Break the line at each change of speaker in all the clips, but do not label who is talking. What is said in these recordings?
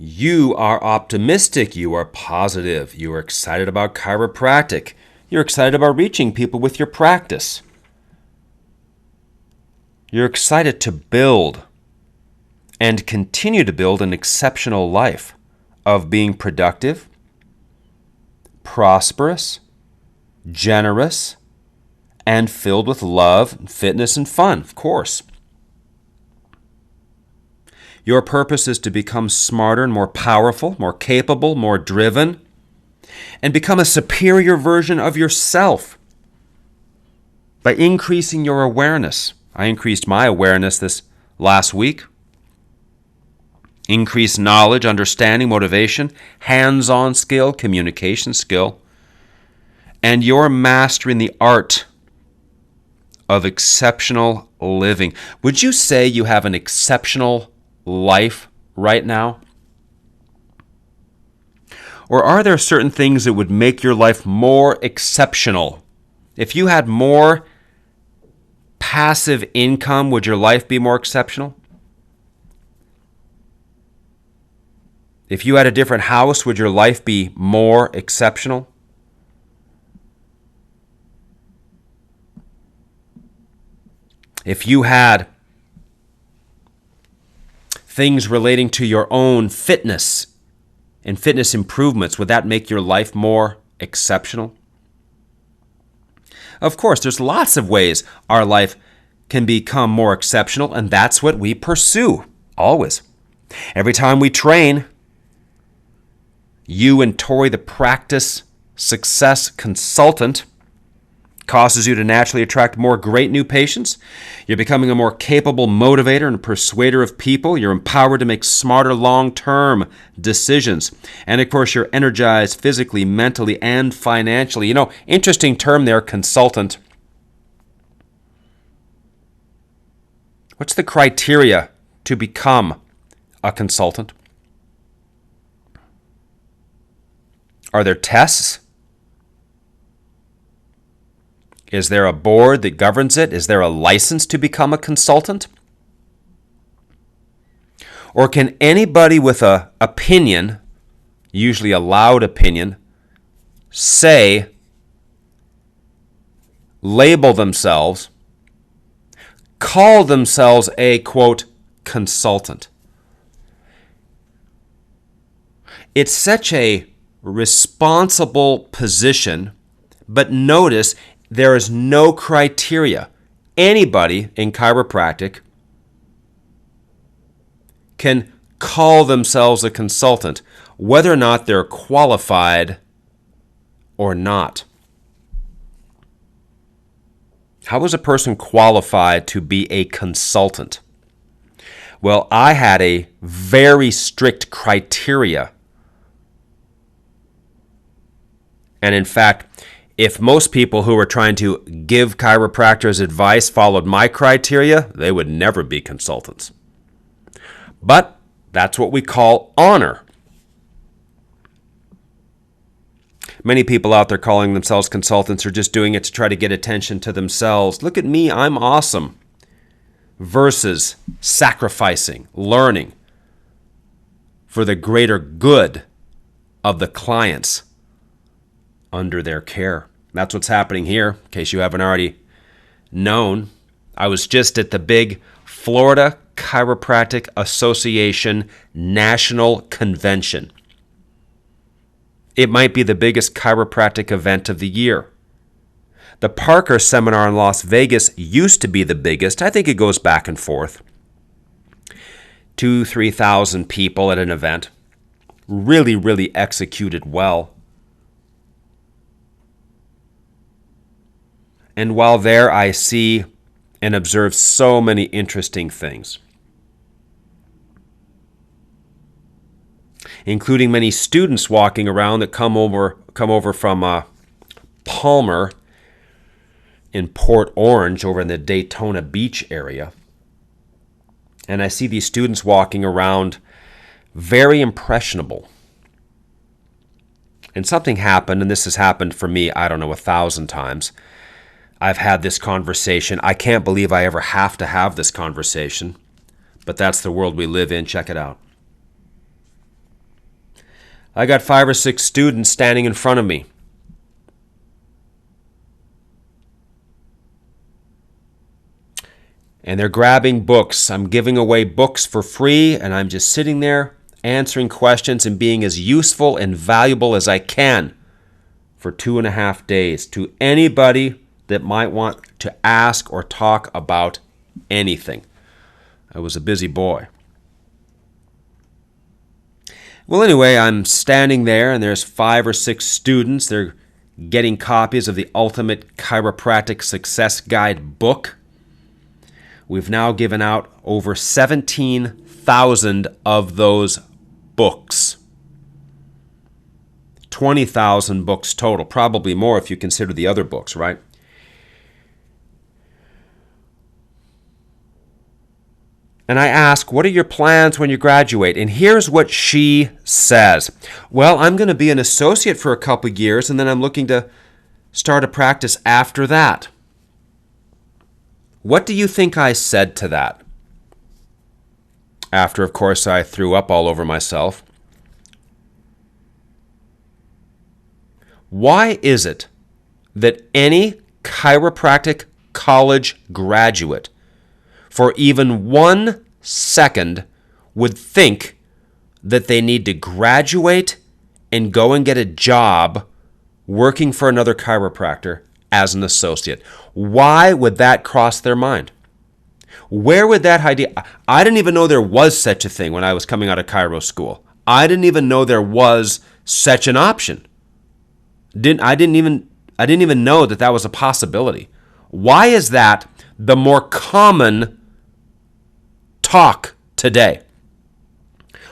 You are optimistic. You are positive. You are excited about chiropractic. You're excited about reaching people with your practice. You're excited to build and continue to build an exceptional life of being productive, prosperous, generous, and filled with love, fitness, and fun, of course. Your purpose is to become smarter and more powerful, more capable, more driven, and become a superior version of yourself by increasing your awareness. I increased my awareness this last week. Increased knowledge, understanding, motivation, hands-on skill, communication skill, and you're mastering the art of exceptional living. Would you say you have an exceptional life right now? Or are there certain things that would make your life more exceptional? If you had more passive income, would your life be more exceptional? If you had a different house, would your life be more exceptional? If you had things relating to your own fitness and fitness improvements, would that make your life more exceptional? Of course, there's lots of ways our life can become more exceptional, and that's what we pursue, always. Every time we train, you and Tory, the practice success consultant, causes you to naturally attract more great new patients. You're becoming a more capable motivator and persuader of people. You're empowered to make smarter long-term decisions. And of course, you're energized physically, mentally, and financially. Interesting term there, consultant. What's the criteria to become a consultant? Are there tests? Is there a board that governs it? Is there a license to become a consultant? Or can anybody with an opinion, usually a loud opinion, label themselves, call themselves a, quote, consultant? It's such a responsible position, but notice there is no criteria. Anybody in chiropractic can call themselves a consultant, whether or not they're qualified or not. How is a person qualified to be a consultant? Well, I had a very strict criteria. And in fact, if most people who were trying to give chiropractors advice followed my criteria, they would never be consultants. But that's what we call honor. Many people out there calling themselves consultants are just doing it to try to get attention to themselves. Look at me, I'm awesome. Versus sacrificing, learning for the greater good of the clients under their care. That's what's happening here, in case you haven't already known. I was just at the big Florida Chiropractic Association National Convention. It might be the biggest chiropractic event of the year. The Parker Seminar in Las Vegas used to be the biggest. I think it goes back and forth. 2,000-3,000 people at an event. Really, really executed well. And while there, I see and observe so many interesting things, including many students walking around that come over from Palmer in Port Orange over in the Daytona Beach area. And I see these students walking around very impressionable. And something happened, and this has happened for me, 1,000 times. I've had this conversation. I can't believe I ever have to have this conversation, but that's the world we live in. Check it out. I got 5 or 6 students standing in front of me. And they're grabbing books. I'm giving away books for free, and I'm just sitting there answering questions and being as useful and valuable as I can for 2.5 days to anybody that might want to ask or talk about anything. I was a busy boy. Well, anyway, I'm standing there, and there's 5 or 6 students. They're getting copies of the Ultimate Chiropractic Success Guide book. We've now given out over 17,000 of those books. 20,000 books total, probably more if you consider the other books, right? And I ask, what are your plans when you graduate? And here's what she says. Well, I'm going to be an associate for a couple of years, and then I'm looking to start a practice after that. What do you think I said to that? After, of course, I threw up all over myself. Why is it that any chiropractic college graduate for even 1 second would think that they need to graduate and go and get a job working for another chiropractor as an associate? Why would that cross their mind? Where would that idea? I didn't even know there was such a thing when I was coming out of chiro school. I didn't even know there was such an option. I didn't even know that was a possibility. Why is that the more common talk today?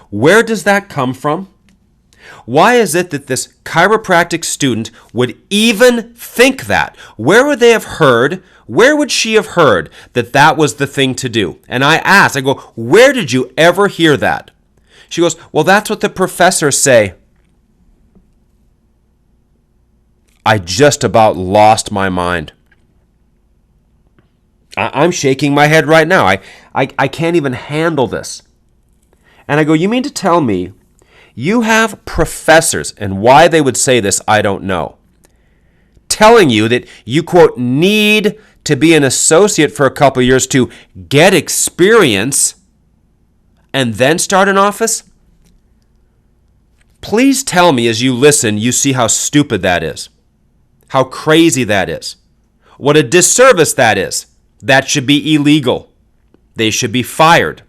Where does that come from? Why is it that this chiropractic student would even think that? Where would they have heard? Where would she have heard that was the thing to do? And I asked, I go, where did you ever hear that? She goes, well, that's what the professors say. I just about lost my mind. I'm shaking my head right now. I can't even handle this. And I go, you mean to tell me you have professors, and why they would say this, I don't know, telling you that you, quote, need to be an associate for a couple of years to get experience and then start an office? Please tell me as you listen, you see how stupid that is, how crazy that is, what a disservice that is. That should be illegal. They should be fired.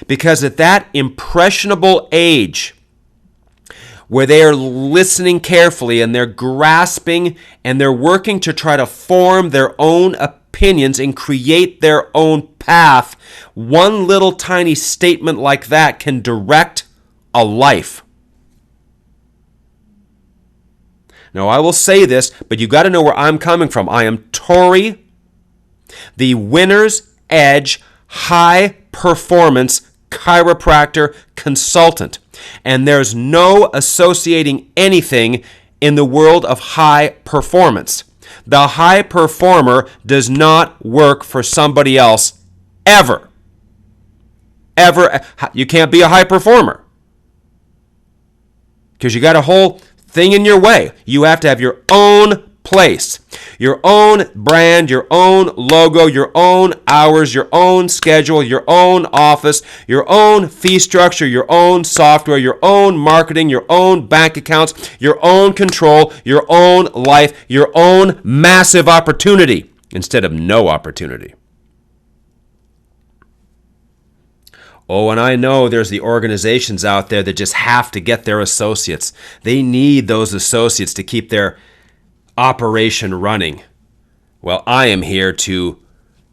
Because at that impressionable age, where they are listening carefully and they're grasping and they're working to try to form their own opinions and create their own path, one little tiny statement like that can direct a life. Now, I will say this, but you got to know where I'm coming from. I am Tory, the Winner's Edge High Performance Chiropractor Consultant. And there's no associating anything in the world of high performance. The high performer does not work for somebody else ever. Ever. You can't be a high performer because you got a whole thing in your way. You have to have your own place, your own brand, your own logo, your own hours, your own schedule, your own office, your own fee structure, your own software, your own marketing, your own bank accounts, your own control, your own life, your own massive opportunity instead of no opportunity. Oh, and I know there's the organizations out there that just have to get their associates. They need those associates to keep their operation running. Well, I am here to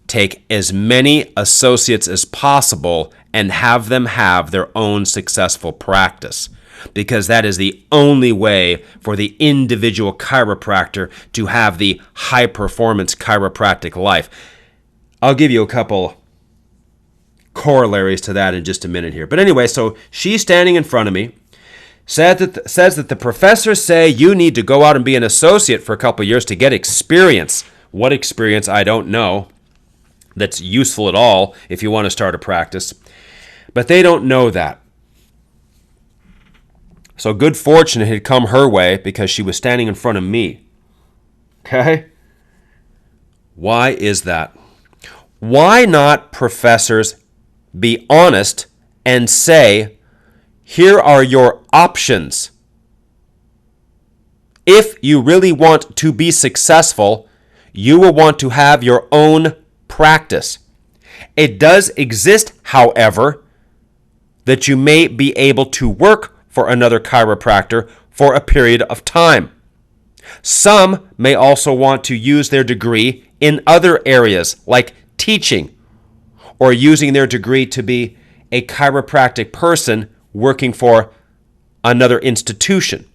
take as many associates as possible and have them have their own successful practice, because that is the only way for the individual chiropractor to have the high-performance chiropractic life. I'll give you a couple corollaries to that in just a minute here. But anyway, so she's standing in front of me, says that the professors say you need to go out and be an associate for a couple of years to get experience. What experience, I don't know, that's useful at all if you want to start a practice. But they don't know that. So good fortune had come her way because she was standing in front of me. Okay? Why is that? Why not, professors, be honest and say, here are your options. If you really want to be successful, you will want to have your own practice. It does exist, however, that you may be able to work for another chiropractor for a period of time. Some may also want to use their degree in other areas like teaching or using their degree to be a chiropractic person working for another institution.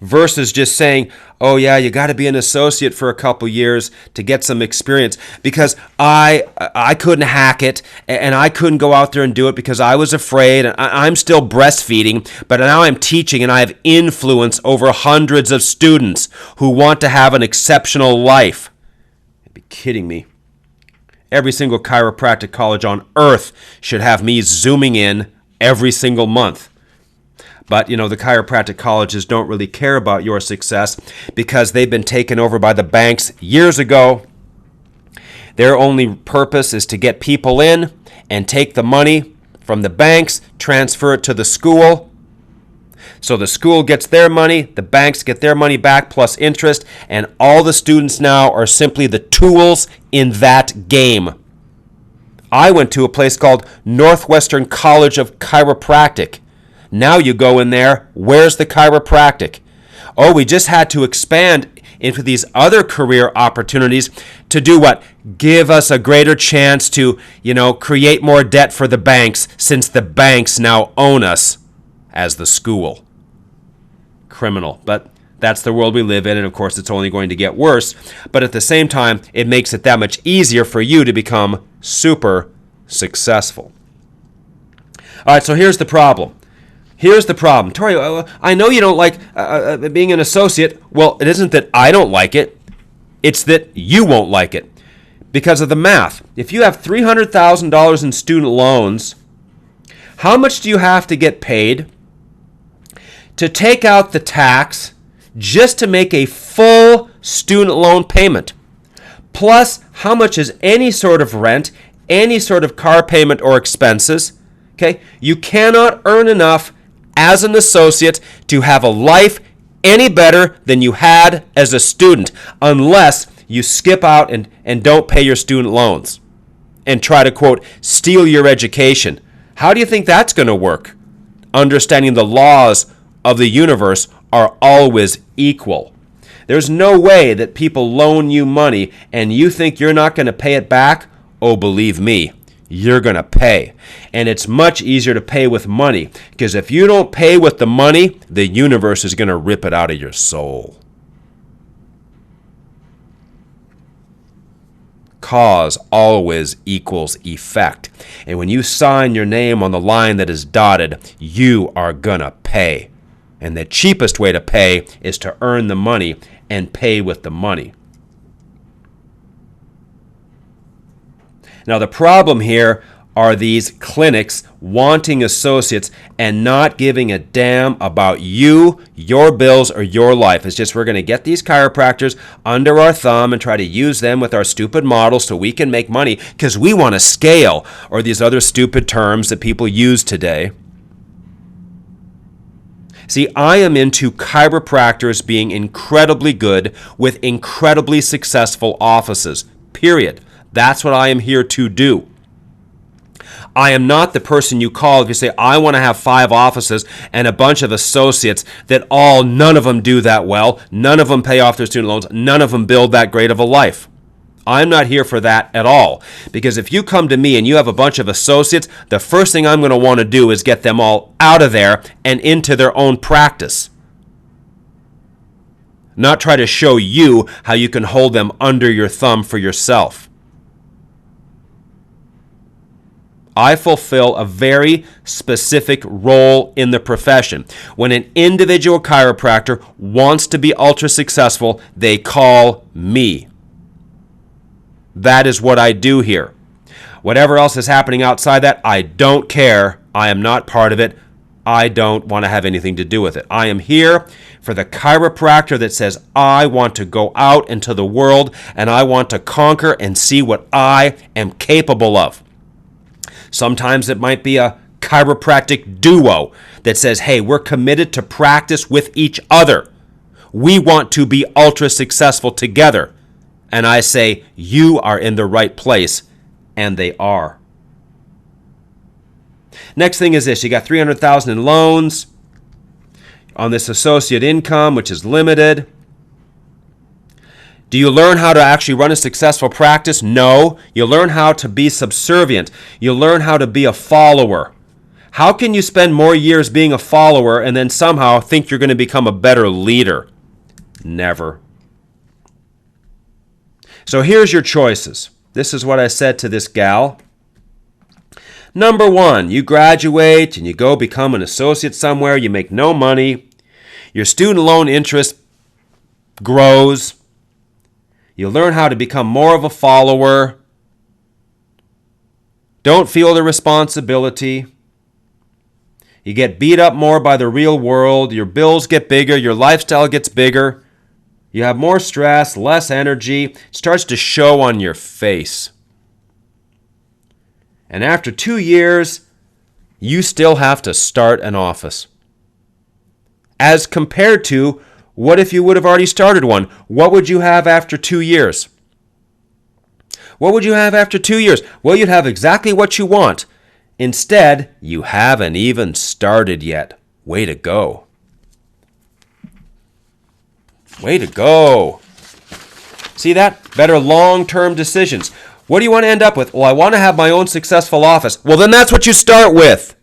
Versus just saying, oh yeah, you got to be an associate for a couple years to get some experience because I couldn't hack it and I couldn't go out there and do it because I was afraid. I'm still breastfeeding, but now I'm teaching and I have influence over hundreds of students who want to have an exceptional life. You'd be kidding me. Every single chiropractic college on earth should have me zooming in every single month. But, the chiropractic colleges don't really care about your success because they've been taken over by the banks years ago. Their only purpose is to get people in and take the money from the banks, transfer it to the school. So the school gets their money, the banks get their money back plus interest, and all the students now are simply the tools in that game. I went to a place called Northwestern College of Chiropractic. Now you go in there, where's the chiropractic? Oh, we just had to expand into these other career opportunities to do what? Give us a greater chance to, create more debt for the banks since the banks now own us as the school. Criminal. But that's the world we live in, and of course it's only going to get worse. But at the same time, it makes it that much easier for you to become super successful. All right, so here's the problem. Tory, I know you don't like being an associate. Well, it isn't that I don't like it. It's that you won't like it because of the math. If you have $300,000 in student loans, how much do you have to get paid to take out the tax just to make a full student loan payment? Plus, how much is any sort of rent, any sort of car payment or expenses? Okay, you cannot earn enough as an associate to have a life any better than you had as a student unless you skip out and don't pay your student loans and try to, quote, steal your education. How do you think that's going to work? Understanding the laws of the universe are always equal. There's no way that people loan you money and you think you're not going to pay it back. Oh, believe me, you're going to pay. And it's much easier to pay with money because if you don't pay with the money, the universe is going to rip it out of your soul. Cause always equals effect. And when you sign your name on the line that is dotted, you are going to pay. And the cheapest way to pay is to earn the money and pay with the money. Now, the problem here are these clinics wanting associates and not giving a damn about you, your bills, or your life. It's just we're going to get these chiropractors under our thumb and try to use them with our stupid models so we can make money because we want to scale, or these other stupid terms that people use today. See, I am into chiropractors being incredibly good with incredibly successful offices, period. That's what I am here to do. I am not the person you call if you say, I want to have 5 offices and a bunch of associates that none of them do that well, none of them pay off their student loans, none of them build that great of a life. I'm not here for that at all. Because if you come to me and you have a bunch of associates, the first thing I'm going to want to do is get them all out of there and into their own practice. Not try to show you how you can hold them under your thumb for yourself. I fulfill a very specific role in the profession. When an individual chiropractor wants to be ultra successful, they call me. That is what I do here. Whatever else is happening outside that, I don't care. I am not part of it. I don't want to have anything to do with it. I am here for the chiropractor that says, I want to go out into the world and I want to conquer and see what I am capable of. Sometimes it might be a chiropractic duo that says, hey, we're committed to practice with each other. We want to be ultra successful together. And I say, you are in the right place, and they are. Next thing is this. You got $300,000 in loans on this associate income, which is limited. Do you learn how to actually run a successful practice? No. You learn how to be subservient. You learn how to be a follower. How can you spend more years being a follower and then somehow think you're going to become a better leader? Never. So here's your choices. This is what I said to this gal. Number 1, you graduate and you go become an associate somewhere. You make no money. Your student loan interest grows. You learn how to become more of a follower. Don't feel the responsibility. You get beat up more by the real world. Your bills get bigger. Your lifestyle gets bigger. You have more stress, less energy. It starts to show on your face. And after 2 years, you still have to start an office. As compared to, what if you would have already started one? What would you have after 2 years? What would you have after 2 years? Well, you'd have exactly what you want. Instead, you haven't even started yet. Way to go. Way to go. See that? Better long-term decisions. What do you want to end up with? Well, I want to have my own successful office. Well, then that's what you start with.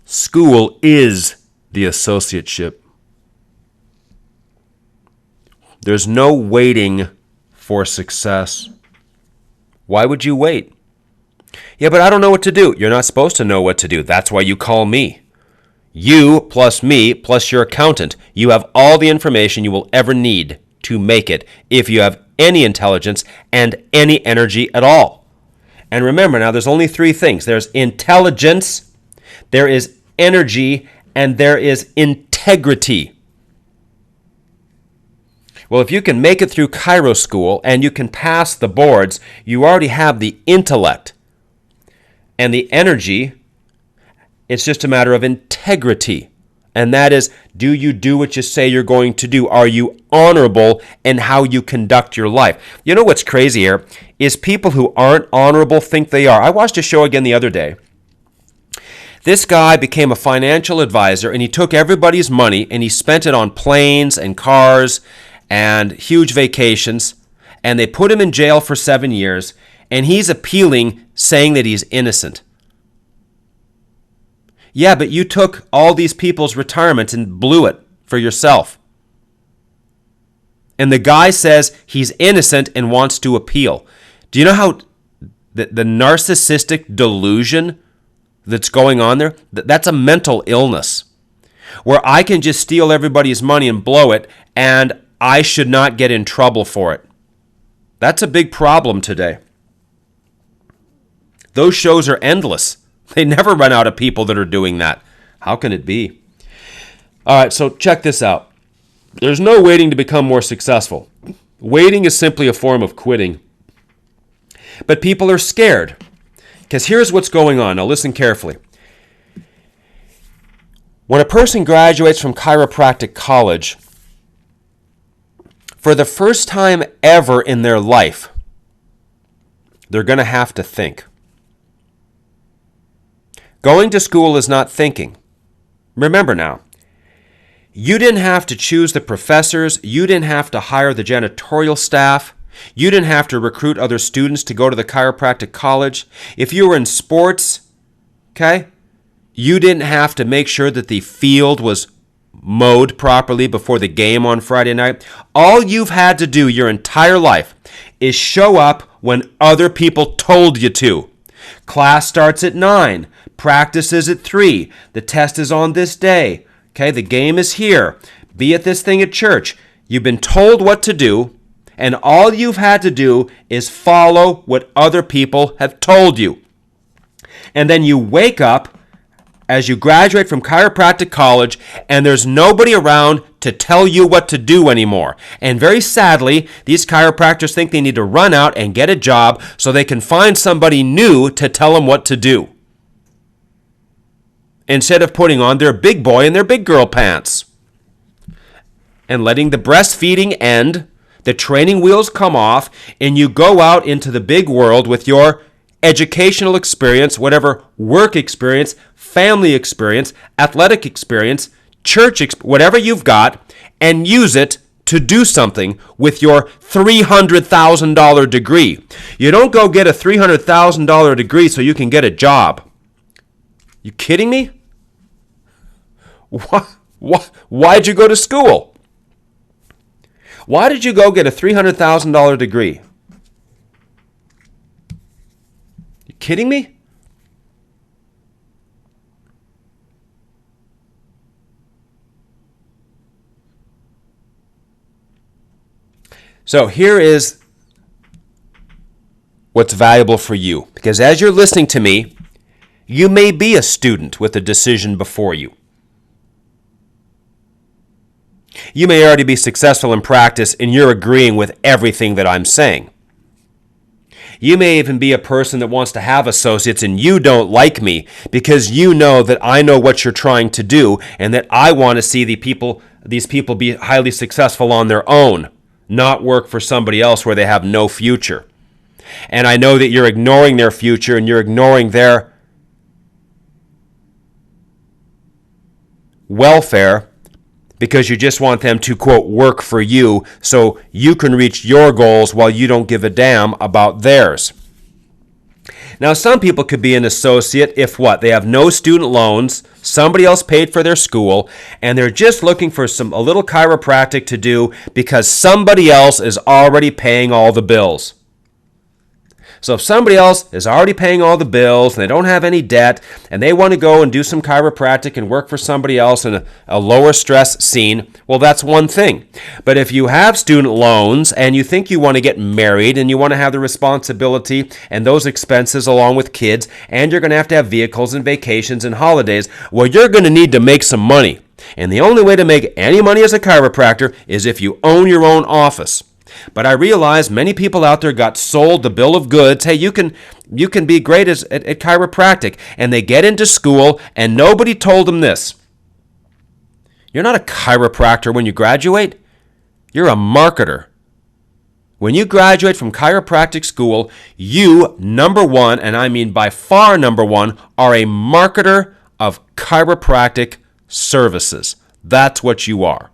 School is the associateship. There's no waiting for success. Why would you wait? Yeah, but I don't know what to do. You're not supposed to know what to do. That's why you call me. You plus me plus your accountant. You have all the information you will ever need to make it if you have any intelligence and any energy at all. And remember now, there's only 3 things. There's intelligence, there is energy, and there is integrity. Well, if you can make it through Chiro school and you can pass the boards, you already have the intellect and the energy. It's just a matter of integrity. And that is, do you do what you say you're going to do? Are you honorable in how you conduct your life? You know what's crazy here is people who aren't honorable think they are. I watched a show again the other day. This guy became a financial advisor, and he took everybody's money and he spent it on planes and cars and huge vacations, and they put him in jail for 7 years, and he's appealing, saying that he's innocent. Yeah, but you took all these people's retirement and blew it for yourself. And the guy says he's innocent and wants to appeal. Do you know how the narcissistic delusion that's going on there? That's a mental illness where I can just steal everybody's money and blow it, and I should not get in trouble for it. That's a big problem today. Those shows are endless. They never run out of people that are doing that. How can it be? All right, so check this out. There's no waiting to become more successful. Waiting is simply a form of quitting. But people are scared. Because here's what's going on. Now listen carefully. When a person graduates from chiropractic college, for the first time ever in their life, they're going to have to think. Going to school is not thinking. Remember now, you didn't have to choose the professors. You didn't have to hire the janitorial staff. You didn't have to recruit other students to go to the chiropractic college. If you were in sports, okay, you didn't have to make sure that the field was mowed properly before the game on Friday night. All you've had to do your entire life is show up when other people told you to. Class starts at 9. Practice is at 3. The test is on this day. Okay, the game is here. Be at this thing at church. You've been told what to do, and all you've had to do is follow what other people have told you. And then you wake up as you graduate from chiropractic college, and there's nobody around to tell you what to do anymore. And very sadly, these chiropractors think they need to run out and get a job so they can find somebody new to tell them what to do, instead of putting on their big boy and their big girl pants and letting the breastfeeding end, the training wheels come off, and you go out into the big world with your educational experience, whatever work experience, family experience, athletic experience, whatever you've got, and use it to do something with your $300,000 degree. You don't go get a $300,000 degree so you can get a job. You kidding me? Why'd you go to school? Why did you go get a $300,000 degree? You kidding me? So here is what's valuable for you. Because as you're listening to me, you may be a student with a decision before you. You may already be successful in practice and you're agreeing with everything that I'm saying. You may even be a person that wants to have associates and you don't like me because you know that I know what you're trying to do and that I want to see these people be highly successful on their own, not work for somebody else where they have no future. And I know that you're ignoring their future and you're ignoring their welfare because you just want them to, quote, work for you so you can reach your goals while you don't give a damn about theirs. Now, some people could be an associate if what? They have no student loans, somebody else paid for their school, and they're just looking for a little chiropractic to do because somebody else is already paying all the bills. So if somebody else is already paying all the bills and they don't have any debt and they want to go and do some chiropractic and work for somebody else in a lower stress scene, well, that's one thing. But if you have student loans and you think you want to get married and you want to have the responsibility and those expenses along with kids, and you're going to have vehicles and vacations and holidays, well, you're going to need to make some money. And the only way to make any money as a chiropractor is if you own your own office. But I realize many people out there got sold the bill of goods. Hey, you can be great at chiropractic. And they get into school and nobody told them this. You're not a chiropractor when you graduate. You're a marketer. When you graduate from chiropractic school, you, number one, and I mean by far number one, are a marketer of chiropractic services. That's what you are.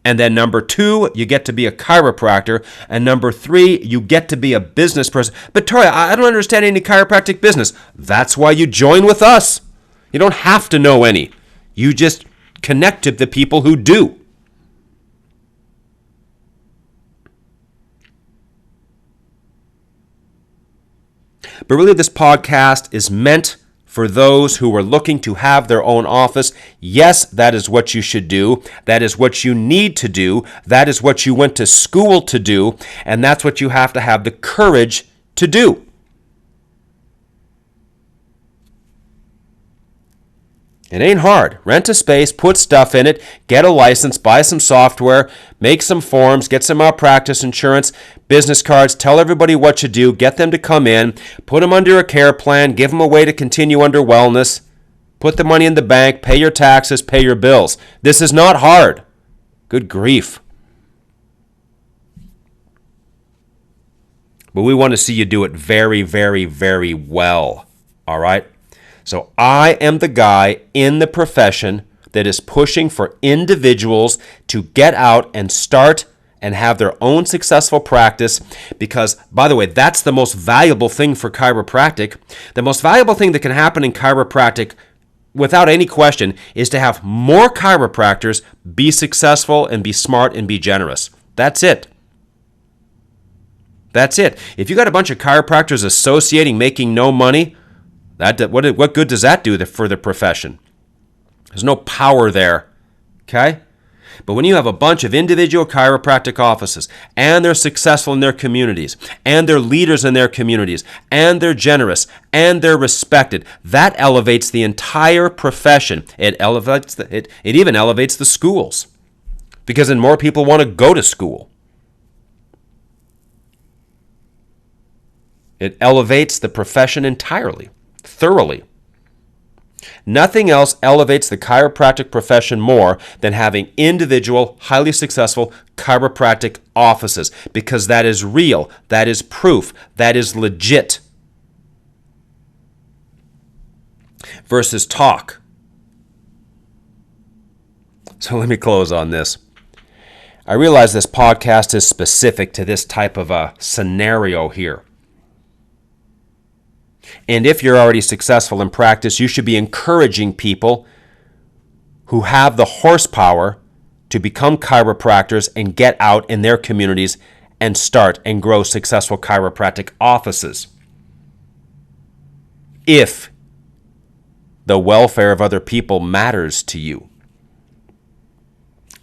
And then number two, you get to be a chiropractor. And number three, you get to be a business person. But Tory, I don't understand any chiropractic business. That's why you join with us. You don't have to know any. You just connect to the people who do. But really, this podcast is meant for those who are looking to have their own office. Yes, that is what you should do. That is what you need to do. That is what you went to school to do. And that's what you have to have the courage to do. It ain't hard. Rent a space, put stuff in it, get a license, buy some software, make some forms, get some malpractice insurance, business cards, tell everybody what to do, get them to come in, put them under a care plan, give them a way to continue under wellness, put the money in the bank, pay your taxes, pay your bills. This is not hard. Good grief. But we want to see you do it very, very, very well. All right? So I am the guy in the profession that is pushing for individuals to get out and start and have their own successful practice because, by the way, that's the most valuable thing for chiropractic. The most valuable thing that can happen in chiropractic, without any question, is to have more chiropractors be successful and be smart and be generous. That's it. That's it. If you got a bunch of chiropractors associating, making no money, what good does that do for the profession? There's no power there, okay? But when you have a bunch of individual chiropractic offices, and they're successful in their communities, and they're leaders in their communities, and they're generous, and they're respected, that elevates the entire profession. It even elevates the schools, because then more people want to go to school. It elevates the profession entirely, thoroughly. Nothing else elevates the chiropractic profession more than having individual, highly successful chiropractic offices, because that is real, that is proof, that is legit. Versus talk. So let me close on this. I realize this podcast is specific to this type of a scenario here. And if you're already successful in practice, you should be encouraging people who have the horsepower to become chiropractors and get out in their communities and start and grow successful chiropractic offices. If the welfare of other people matters to you.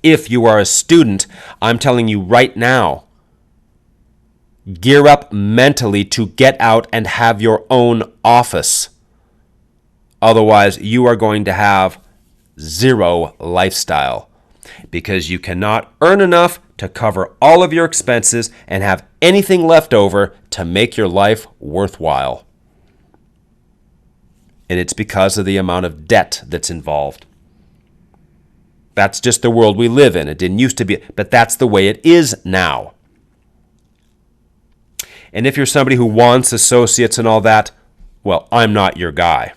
If you are a student, I'm telling you right now, gear up mentally to get out and have your own office. Otherwise, you are going to have zero lifestyle, because you cannot earn enough to cover all of your expenses and have anything left over to make your life worthwhile. And it's because of the amount of debt that's involved. That's just the world we live in. It didn't used to be, but that's the way it is now. And if you're somebody who wants associates and all that, well, I'm not your guy.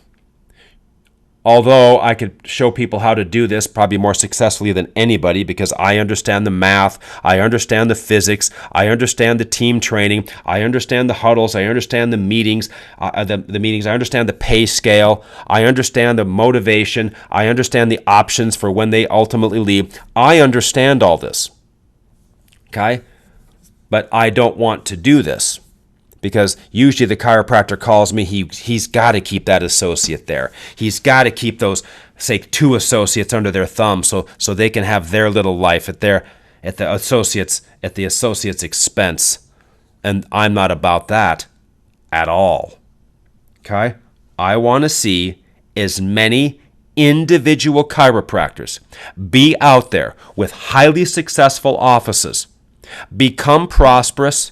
Although I could show people how to do this probably more successfully than anybody, because I understand the math, I understand the physics, I understand the team training, I understand the huddles, I understand the meetings, I understand the pay scale, I understand the motivation, I understand the options for when they ultimately leave. I understand all this, okay? But I don't want to do this, because usually the chiropractor calls me, he's got to keep that associate there. He's got to keep those, say, 2 associates under their thumb so they can have their little life at the associate's expense. And I'm not about that at all. Okay? I want to see as many individual chiropractors be out there with highly successful offices, become prosperous,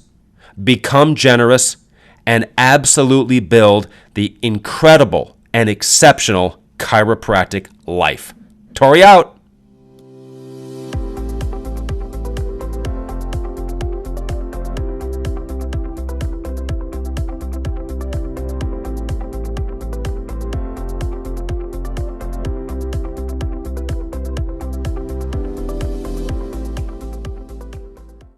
become generous, and absolutely build the incredible and exceptional chiropractic life. Tory out.